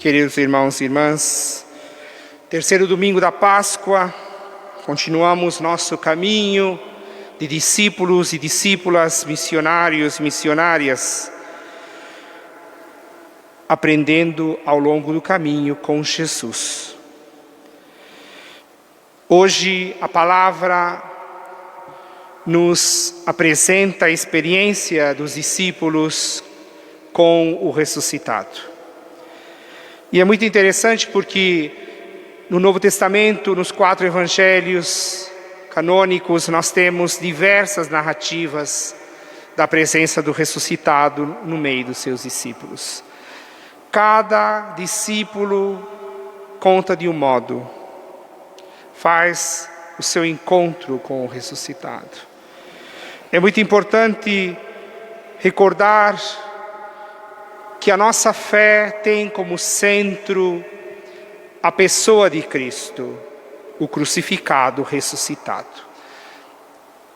Queridos irmãos e irmãs, terceiro domingo da Páscoa, continuamos nosso caminho de discípulos e discípulas, missionários e missionárias, aprendendo ao longo do caminho com Jesus. Hoje a palavra nos apresenta a experiência dos discípulos com o ressuscitado. E é muito interessante porque no Novo Testamento, nos 4 evangelhos canônicos, nós temos diversas narrativas da presença do ressuscitado no meio dos seus discípulos. Cada discípulo conta de um modo, faz o seu encontro com o ressuscitado. É muito importante recordar que a nossa fé tem como centro a pessoa de Cristo, o crucificado, ressuscitado.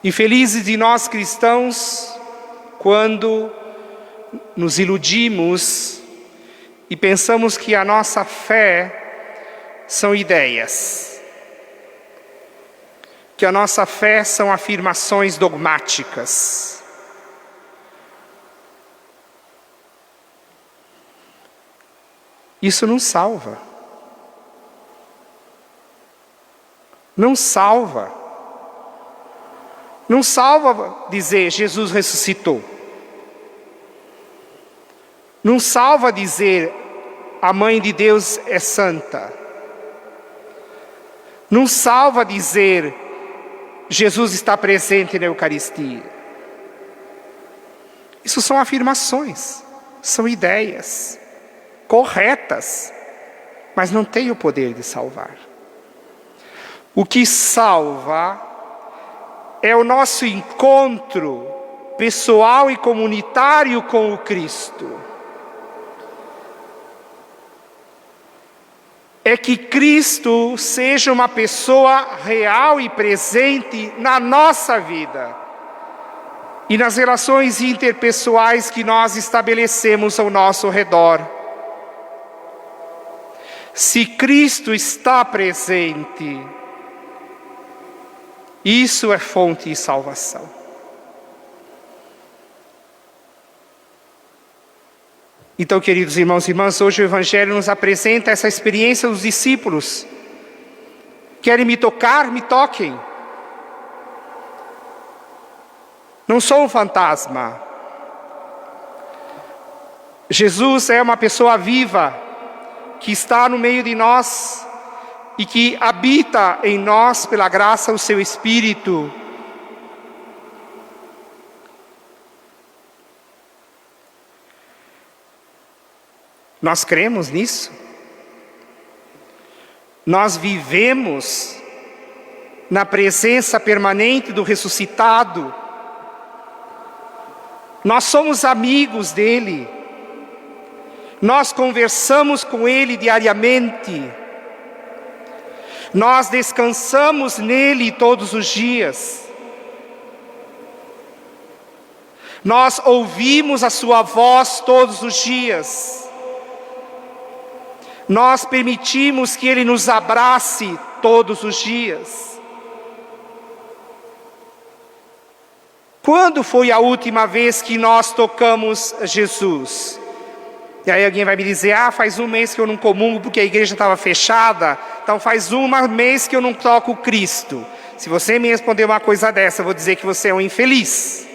Infelizes de nós cristãos, quando nos iludimos e pensamos que a nossa fé são ideias, que a nossa fé são afirmações dogmáticas. Isso não salva. Não salva. Não salva dizer Jesus ressuscitou. Não salva dizer a Mãe de Deus é santa. Não salva dizer Jesus está presente na Eucaristia. Isso são afirmações, são ideias corretas, mas não tem o poder de salvar. O que salva é o nosso encontro pessoal e comunitário com o Cristo. É que Cristo seja uma pessoa real e presente na nossa vida e nas relações interpessoais que nós estabelecemos ao nosso redor. Se Cristo está presente, isso é fonte de salvação. Então, queridos irmãos e irmãs, hoje o Evangelho nos apresenta essa experiência dos discípulos. Querem me tocar? Me toquem. Não sou um fantasma. Jesus é uma pessoa viva, que está no meio de nós e que habita em nós pela graça do seu Espírito. Nós cremos nisso? Nós vivemos na presença permanente do ressuscitado. Nós somos amigos dele. Nós conversamos com Ele diariamente. Nós descansamos nele todos os dias. Nós ouvimos a sua voz todos os dias. Nós permitimos que Ele nos abrace todos os dias. Quando foi a última vez que nós tocamos Jesus? E aí alguém vai me dizer, faz um mês que eu não comungo porque a igreja estava fechada, então faz um mês que eu não toco Cristo. Se você me responder uma coisa dessa, eu vou dizer que você é um infeliz.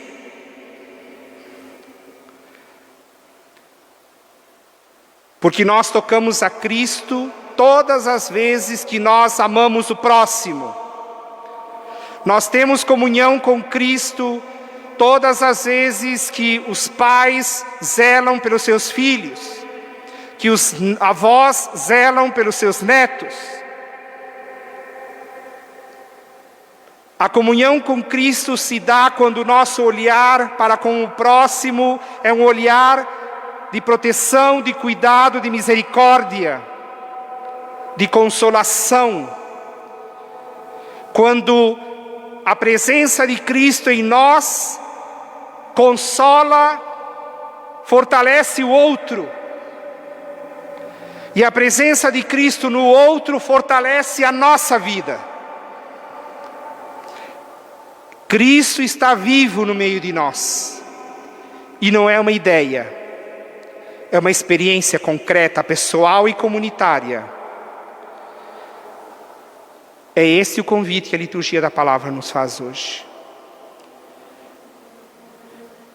Porque nós tocamos a Cristo todas as vezes que nós amamos o próximo. Nós temos comunhão com Cristo todas as vezes que os pais zelam pelos seus filhos, que os avós zelam pelos seus netos. A comunhão com Cristo se dá quando o nosso olhar para com o próximo é um olhar de proteção, de cuidado, de misericórdia, de consolação. Quando a presença de Cristo em nós consola, fortalece o outro. E a presença de Cristo no outro fortalece a nossa vida. Cristo está vivo no meio de nós. E não é uma ideia. É uma experiência concreta, pessoal e comunitária. É esse o convite que a liturgia da palavra nos faz hoje.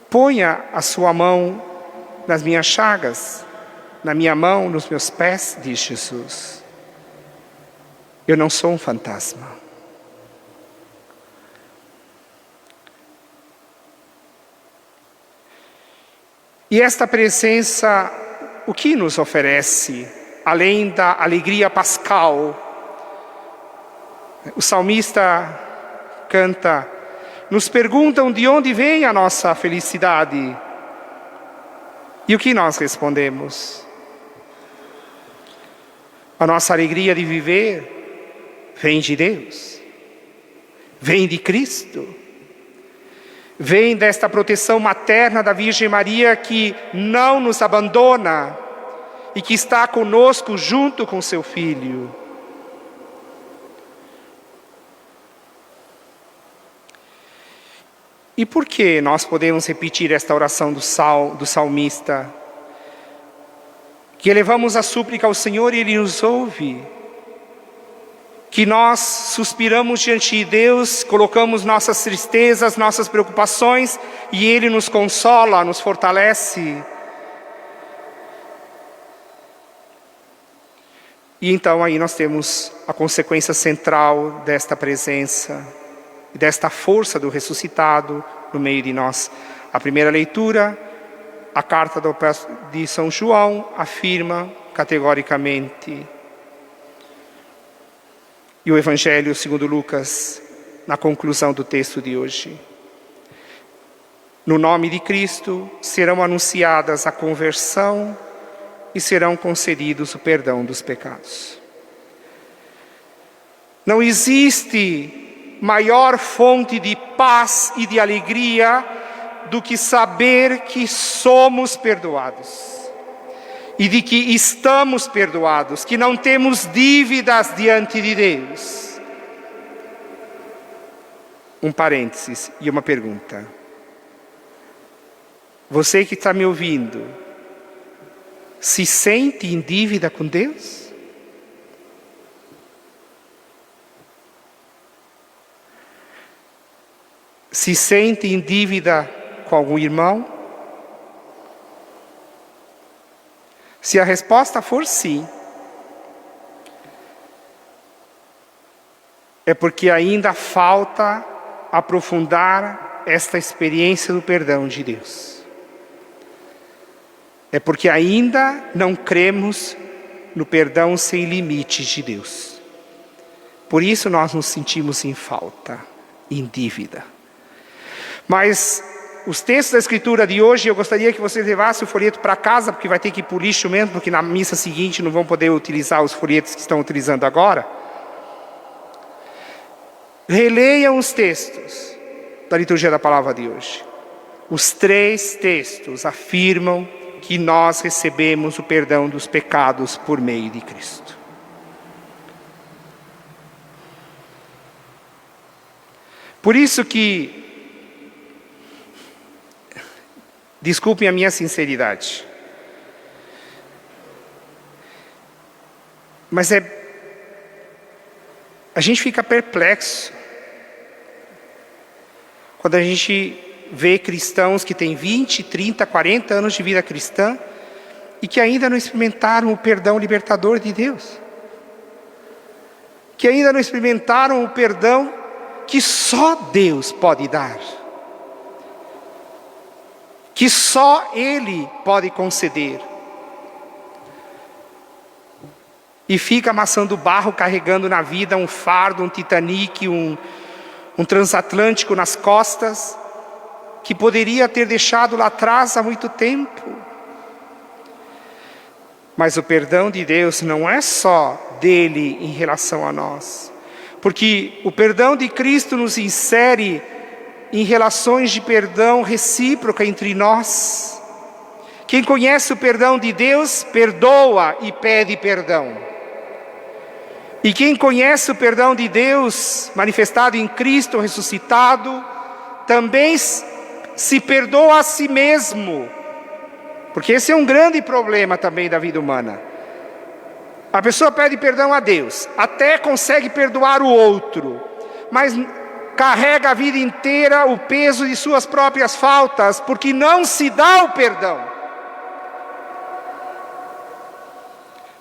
Ponha a sua mão nas minhas chagas, na minha mão, nos meus pés, diz Jesus. Eu não sou um fantasma. E esta presença, o que nos oferece, além da alegria pascal? O salmista canta, nos perguntam de onde vem a nossa felicidade. E o que nós respondemos? A nossa alegria de viver vem de Deus, vem de Cristo, vem desta proteção materna da Virgem Maria que não nos abandona e que está conosco junto com seu Filho. E por que nós podemos repetir esta oração do salmista? Que elevamos a súplica ao Senhor e Ele nos ouve. Que nós suspiramos diante de Deus, colocamos nossas tristezas, nossas preocupações, e Ele nos consola, nos fortalece. E então aí nós temos a consequência central desta presença, desta força do ressuscitado no meio de nós. A primeira leitura, a carta de São João afirma categoricamente. E o Evangelho segundo Lucas, na conclusão do texto de hoje. No nome de Cristo serão anunciadas a conversão e serão concedidos o perdão dos pecados. Não existe maior fonte de paz e de alegria do que saber que somos perdoados e de que estamos perdoados, que não temos dívidas diante de Deus. Um parênteses e uma pergunta. Você que está me ouvindo, se sente em dívida com Deus? Se sente em dívida com algum irmão? Se a resposta for sim, é porque ainda falta aprofundar esta experiência do perdão de Deus. É porque ainda não cremos no perdão sem limites de Deus. Por isso nós nos sentimos em falta, em dívida. Mas os textos da Escritura de hoje, eu gostaria que vocês levassem o folheto para casa, porque vai ter que ir para o lixo mesmo, porque na missa seguinte não vão poder utilizar os folhetos que estão utilizando agora. Releiam os textos da liturgia da palavra de hoje. Os 3 textos afirmam que nós recebemos o perdão dos pecados por meio de Cristo. Por isso que, desculpem a minha sinceridade, mas a gente fica perplexo quando a gente vê cristãos que têm 20, 30, 40 anos de vida cristã e que ainda não experimentaram o perdão libertador de Deus, que ainda não experimentaram o perdão que só Deus pode dar, que só Ele pode conceder. E fica amassando barro, carregando na vida um fardo, um Titanic, um transatlântico nas costas, que poderia ter deixado lá atrás há muito tempo. Mas o perdão de Deus não é só dele em relação a nós, porque o perdão de Cristo nos insere em relações de perdão recíproca entre nós, Quem conhece o perdão de Deus, perdoa e pede perdão. E quem conhece o perdão de Deus, manifestado em Cristo ressuscitado, também se perdoa a si mesmo. Porque esse é um grande problema também da vida humana. A pessoa pede perdão a Deus, até consegue perdoar o outro, mas carrega a vida inteira o peso de suas próprias faltas, porque não se dá o perdão.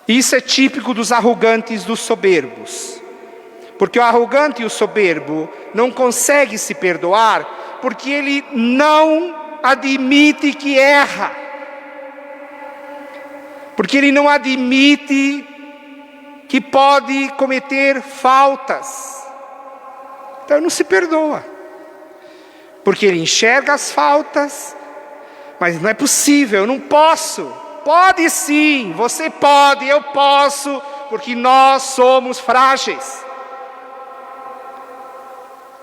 Isso é típico dos arrogantes, dos soberbos. Porque o arrogante e o soberbo não consegue se perdoar, porque ele não admite que erra. Porque ele não admite que pode cometer faltas. Então não se perdoa. Porque ele enxerga as faltas, mas não é possível, eu não posso. Pode sim, você pode, eu posso, porque nós somos frágeis.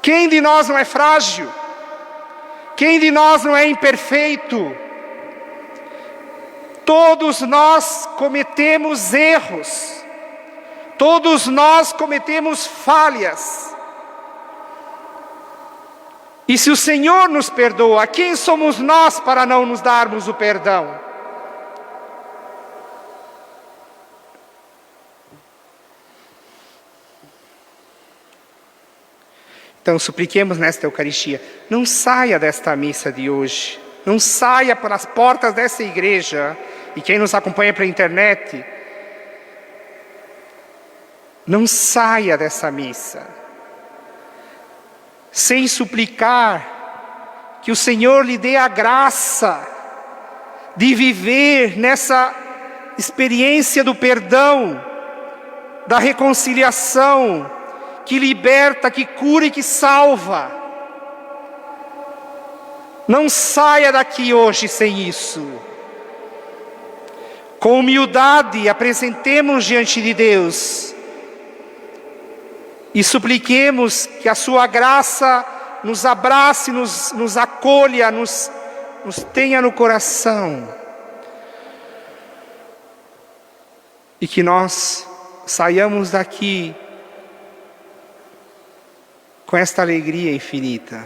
Quem de nós não é frágil? Quem de nós não é imperfeito? Todos nós cometemos erros. Todos nós cometemos falhas. E se o Senhor nos perdoa, quem somos nós para não nos darmos o perdão? Então supliquemos nesta Eucaristia, não saia desta missa de hoje, não saia pelas portas dessa igreja, e quem nos acompanha pela internet, não saia dessa missa, sem suplicar que o Senhor lhe dê a graça de viver nessa experiência do perdão, da reconciliação, que liberta, que cura e que salva. Não saia daqui hoje sem isso. Com humildade, apresentemos diante de Deus e supliquemos que a sua graça nos abrace, nos acolha, nos tenha no coração. E que nós saiamos daqui com esta alegria infinita.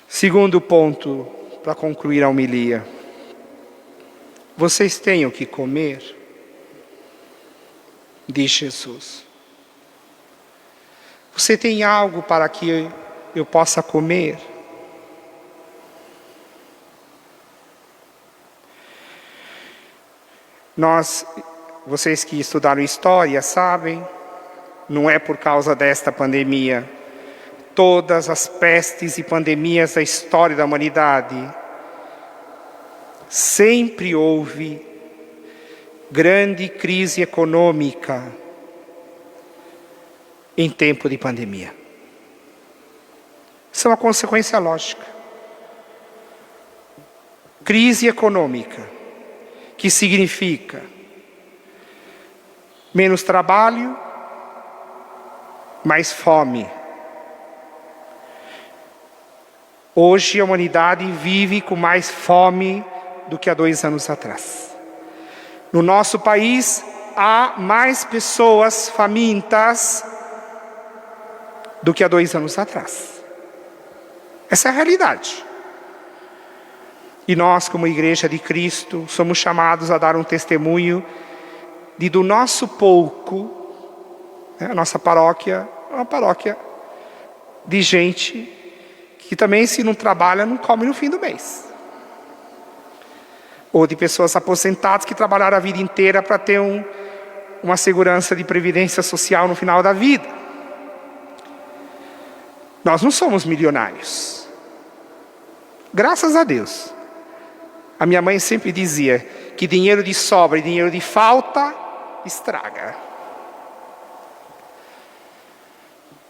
Segundo ponto, para concluir a homilia. Vocês têm o que comer? Diz Jesus. Você tem algo para que eu possa comer? Vocês que estudaram história sabem, não é por causa desta pandemia. Todas as pestes e pandemias da história da humanidade, sempre houve grande crise econômica em tempo de pandemia. Isso é uma consequência lógica. Crise econômica, que significa menos trabalho, mais fome. Hoje a humanidade vive com mais fome do que há 2 anos atrás. No nosso país há mais pessoas famintas do que há 2 anos atrás. Essa é a realidade. E nós, como Igreja de Cristo, somos chamados a dar um testemunho de do nosso pouco. A nossa paróquia é uma paróquia de gente que também, se não trabalha, não come no fim do mês. Ou de pessoas aposentadas que trabalharam a vida inteira para ter uma segurança de previdência social no final da vida. Nós não somos milionários. Graças a Deus. A minha mãe sempre dizia que dinheiro de sobra e dinheiro de falta estraga.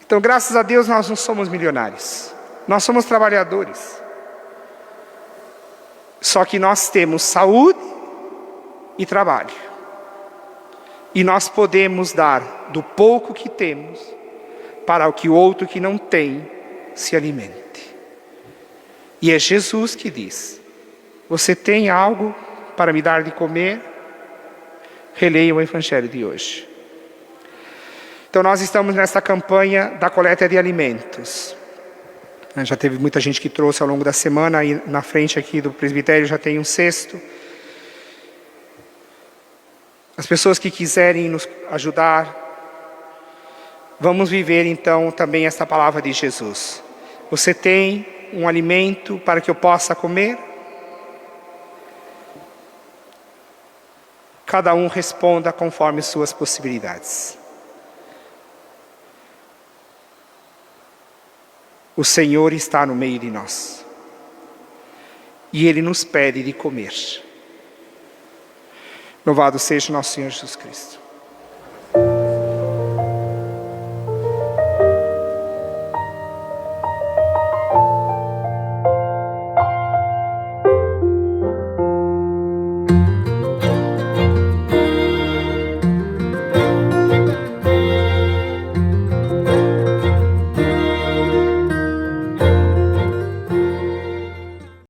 Então, graças a Deus, nós não somos milionários. Nós somos trabalhadores. Só que nós temos saúde e trabalho. E nós podemos dar do pouco que temos para o que o outro que não tem se alimente. E é Jesus que diz: Você tem algo para me dar de comer? Releia o Evangelho de hoje. Então nós estamos nessa campanha da coleta de alimentos. Já teve muita gente que trouxe ao longo da semana, aí na frente aqui do presbitério já tem um cesto. As pessoas que quiserem nos ajudar, vamos viver então também esta palavra de Jesus. Você tem um alimento para que eu possa comer? Cada um responda conforme suas possibilidades. O Senhor está no meio de nós. E Ele nos pede de comer. Louvado seja nosso Senhor Jesus Cristo.